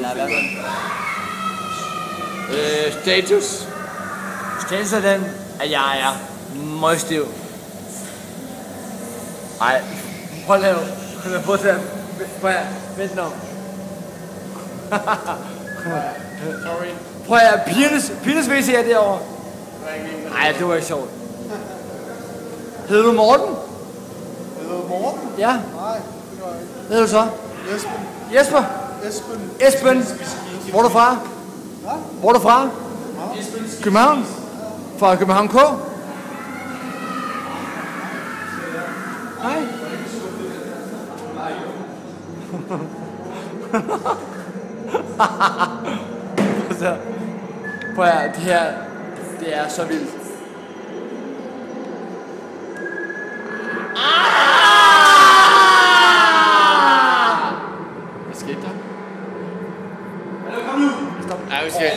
Ja, hvad? Status. Status er den, at jeg er møgstiv. Ej, prøv at lave. Prøv at lave. Vent nu. Sorry. Prøv at Pines WC er derovre. Nej, det var ikke sjovt. Hedder du Morten? Hedder du Morten? Ja. Nej, det gør jeg ikke. Hvad hedder du så? Esben. Jesper? Esben. Esben. Hvor er du fra? Hvad? Hvor er du fra? København? Fra København K? Hej. Prøv at det her, det er så vildt. Hvad skete der? Kom nu! Ja, vi skal.